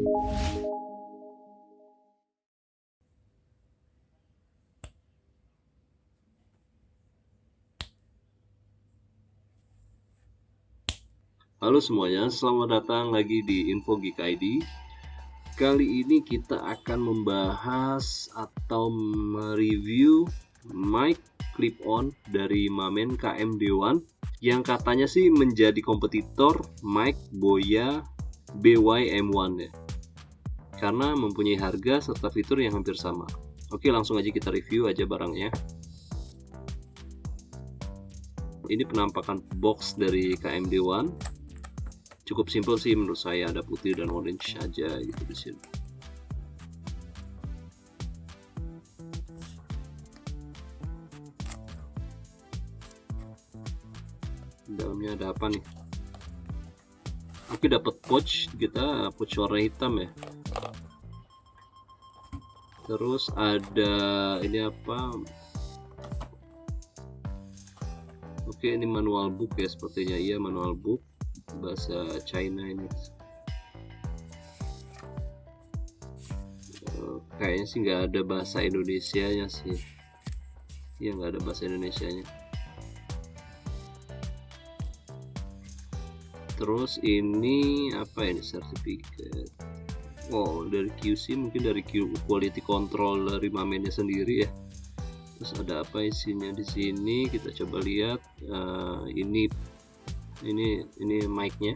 Halo semuanya, selamat datang lagi di Info Geek ID. Kali ini kita akan membahas atau mereview mic clip-on dari Mamen KMD1 yang katanya sih menjadi kompetitor mic Boya BY-M1 ya, karena mempunyai harga serta fitur yang hampir sama. Oke, langsung aja kita review aja barangnya. Ini penampakan box dari KMD1. Cukup simple sih menurut saya, ada putih dan orange aja gitu di sini. Dalamnya ada apa nih? Oke, dapat pouch, kita pouch warna hitam ya. Terus ada ini apa? Oke, ini manual book ya sepertinya. Iya, manual book bahasa China ini. Kayaknya sih nggak ada bahasa Indonesianya sih. Iya, nggak ada bahasa Indonesianya. Terus ini apa ini, sertifikat? Oh, dari QC, mungkin dari quality control dari Mamennya sendiri ya. Terus ada apa isinya di sini? Kita coba lihat. Ini mic-nya.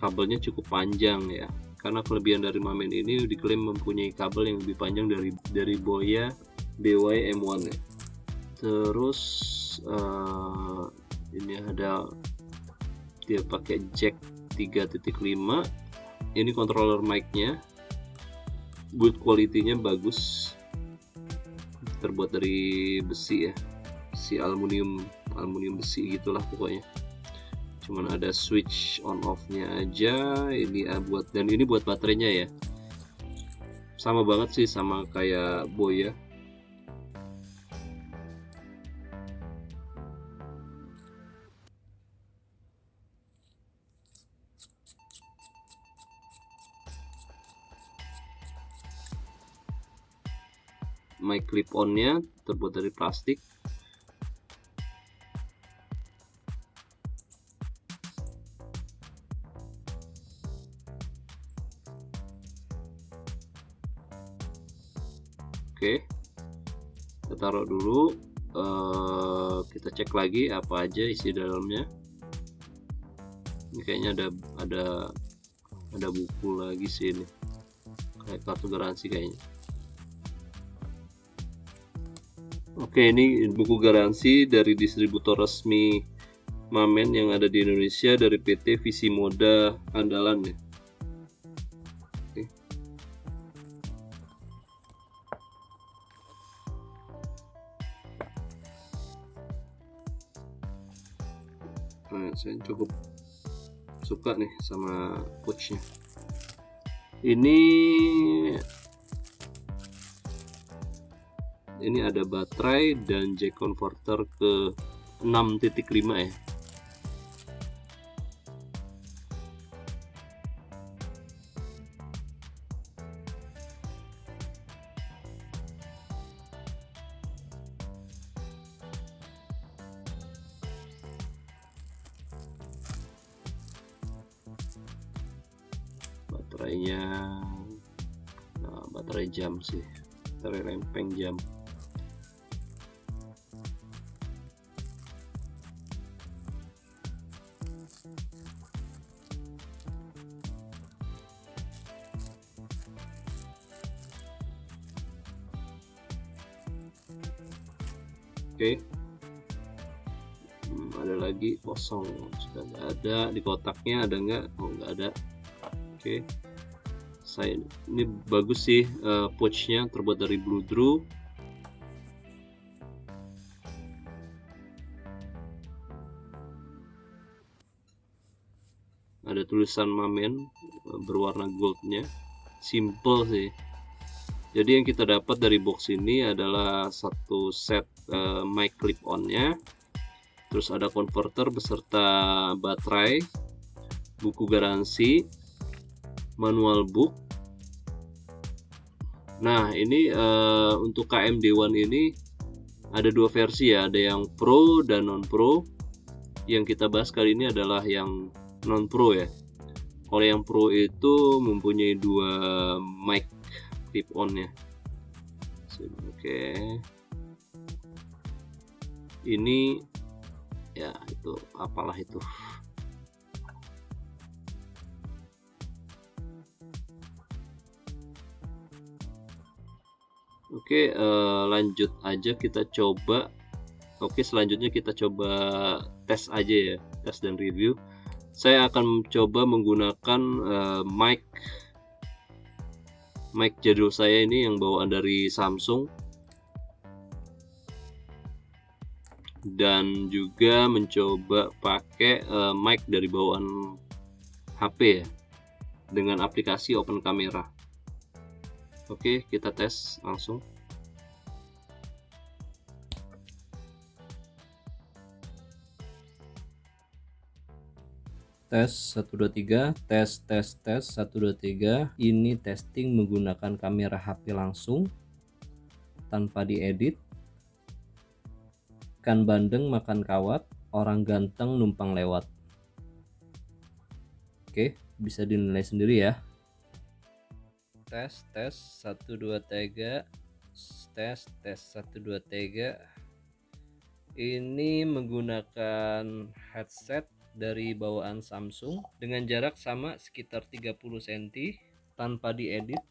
Kabelnya cukup panjang ya. Karena kelebihan dari Mamen ini diklaim mempunyai kabel yang lebih panjang dari Boya BY-M1 ya. Terus ini ada, dia pakai jack 3.5. Ini controller mic-nya, build quality-nya bagus, terbuat dari besi ya, si aluminium besi gitulah pokoknya. Cuman ada switch on off-nya aja. Ini buat baterainya ya, sama banget sih sama kayak Boya. Mic clip-on-nya terbuat dari plastik. Oke, kita taruh dulu. Kita cek lagi apa aja isi dalamnya. Ini kayaknya ada buku lagi sih, ini kayak kartu garansi kayaknya. Oke, ini buku garansi dari distributor resmi Mamen yang ada di Indonesia, dari PT Visi Moda Andalan ya. Oke. Nah, saya cukup suka nih sama pouchnya. Ini ada baterai dan jack converter ke 6.5 ya. Baterainya, baterai jam sih, baterai lempeng jam. Oke. Ada lagi kosong, sudah nggak ada. Di kotaknya ada nggak? Oh, nggak ada. Oke. Ini bagus sih, pouchnya terbuat dari Blue Drew. Ada tulisan Mamen berwarna goldnya, simple sih. Jadi yang kita dapat dari box ini adalah satu set mic clip-on-nya, terus ada converter beserta baterai, buku garansi, manual book, Nah, ini untuk KMD1 ini ada dua versi ya, ada yang Pro dan non Pro. Yang kita bahas kali ini adalah yang non Pro ya. Kalau yang Pro itu mempunyai dua mic clip on ya. Oke. Ini ya itu apalah itu. Oke, lanjut aja kita coba. Oke, selanjutnya kita coba tes aja ya, tes dan review. Saya akan coba menggunakan mic jadul saya ini yang bawaan dari Samsung, dan juga mencoba pakai mic dari bawaan HP ya, dengan aplikasi Open Camera. Oke, kita tes langsung. Tes 1 2 3, tes 1 2 3. Ini testing menggunakan kamera HP langsung tanpa diedit. Ikan bandeng makan kawat, orang ganteng numpang lewat. Oke, bisa dinilai sendiri ya. Tes 1 2 3. Tes 1 2 3. Ini menggunakan headset dari bawaan Samsung dengan jarak sama sekitar 30 cm tanpa diedit.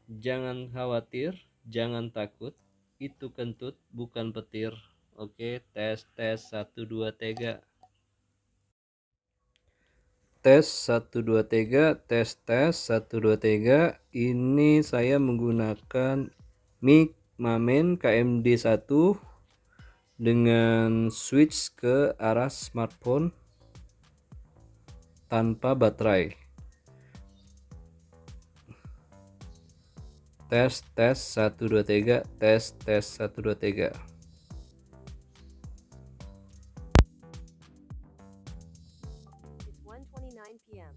Jangan khawatir, jangan takut, itu kentut bukan petir. Oke, tes 1 2 3. Tes 1 2 3, tes 1 2 3. Ini saya menggunakan mic Mamen KMD1 dengan switch ke arah smartphone tanpa baterai. Tes 1 2 3, tes 1 2 3. It's 1:29 p.m.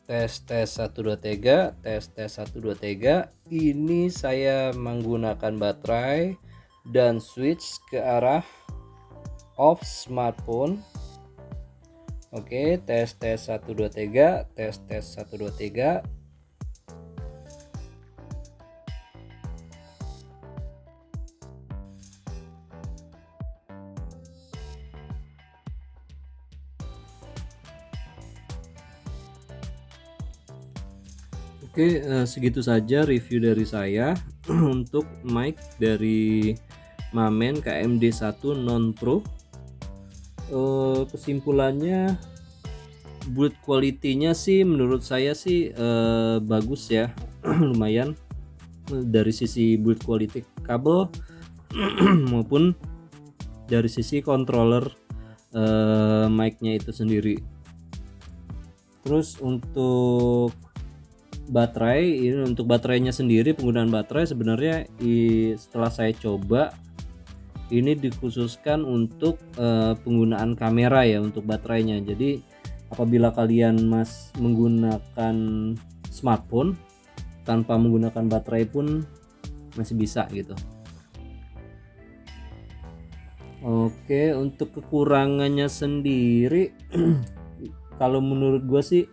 Tes 1 2 3, tes 1 2 3. Ini saya menggunakan baterai dan switch ke arah off smartphone. Oke, tes 1 2 3, tes 1 2 3. Oke, segitu saja review dari saya untuk mic dari Mamen KMD1 non Pro. Kesimpulannya, build quality-nya sih menurut saya sih bagus ya. Lumayan dari sisi build quality kabel maupun dari sisi controller mic-nya itu sendiri. Terus untuk baterai, ini untuk baterainya sendiri, penggunaan baterai sebenarnya setelah saya coba ini dikhususkan untuk penggunaan kamera ya untuk baterainya. Jadi apabila kalian menggunakan smartphone tanpa menggunakan baterai pun masih bisa gitu. Oke, untuk kekurangannya sendiri kalau menurut gue sih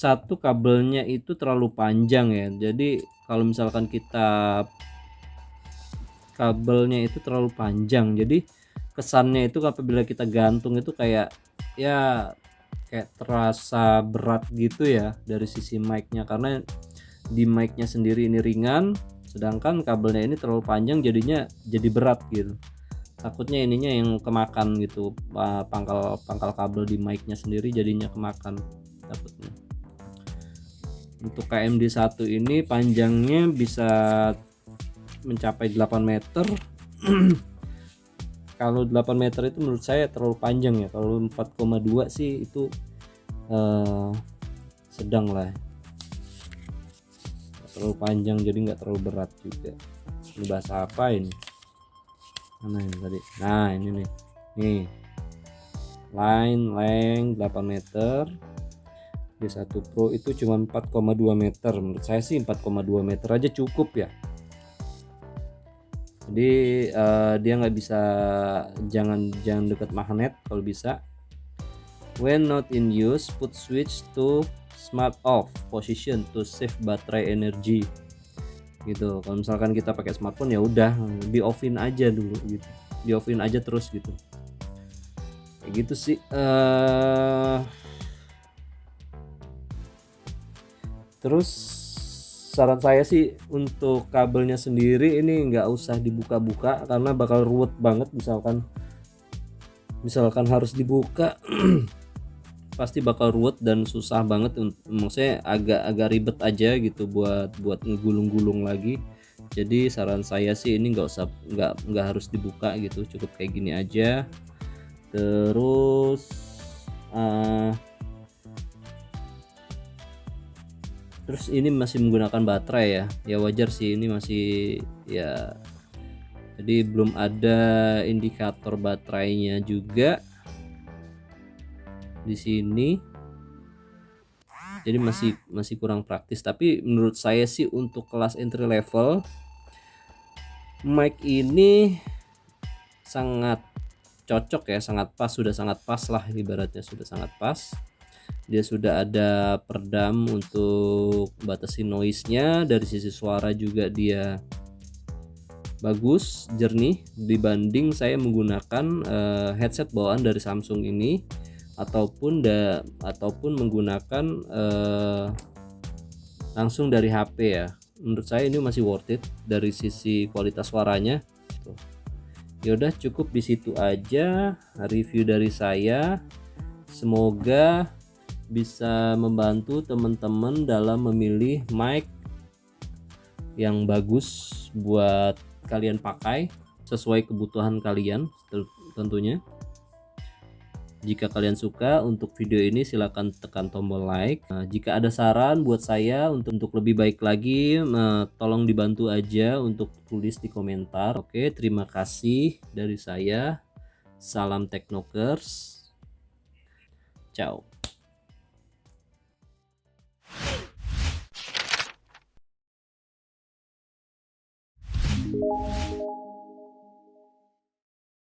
satu, kabelnya itu terlalu panjang ya. Jadi kalau misalkan kabelnya itu terlalu panjang, jadi kesannya itu apabila kita gantung itu kayak terasa berat gitu ya dari sisi mic-nya, karena di mic-nya sendiri ini ringan sedangkan kabelnya ini terlalu panjang, jadinya jadi berat gitu. Takutnya ininya yang kemakan gitu, pangkal kabel di mic-nya sendiri jadinya kemakan takutnya. Untuk KMD1 ini panjangnya bisa mencapai 8 meter. Kalau 8 meter itu menurut saya terlalu panjang ya. Kalau 4,2 sih itu sedang lah. terlalu panjang jadi nggak terlalu berat juga. Ini bahasa apa ini? Mana yang tadi? Nah ini nih line length 8 meter, D1 Pro itu cuma 4,2 meter. Menurut saya sih 4,2 meter aja cukup ya. Jadi dia nggak bisa, jangan dekat magnet kalau bisa. When not in use, put switch to smart off position to save battery energy. Gitu. Kalau misalkan kita pakai smartphone ya udah di offin aja dulu gitu, di offin aja terus gitu. Kayak gitu sih. Terus saran saya sih untuk kabelnya sendiri ini nggak usah dibuka-buka karena bakal ruwet banget. Misalkan harus dibuka pasti bakal ruwet dan susah banget. Maksudnya agak ribet aja gitu buat ngegulung-gulung lagi. Jadi saran saya sih ini nggak harus dibuka gitu, cukup kayak gini aja. Terus ini masih menggunakan baterai ya wajar sih, ini masih ya, jadi belum ada indikator baterainya juga di sini, jadi masih kurang praktis. Tapi menurut saya sih untuk kelas entry level mic ini sangat cocok ya, sudah sangat pas lah, ibaratnya sudah sangat pas. Dia sudah ada peredam untuk batasi noise-nya. Dari sisi suara juga dia bagus, jernih dibanding saya menggunakan headset bawaan dari Samsung ini ataupun menggunakan langsung dari HP ya. Menurut saya ini masih worth it dari sisi kualitas suaranya. Yaudah cukup di situ aja review dari saya. Semoga bisa membantu teman-teman dalam memilih mic yang bagus buat kalian pakai sesuai kebutuhan kalian tentunya. Jika kalian suka untuk video ini silahkan tekan tombol like. Jika ada saran buat saya untuk lebih baik lagi, tolong dibantu aja untuk tulis di komentar. Oke, terima kasih dari saya. Salam Technokers. Ciao.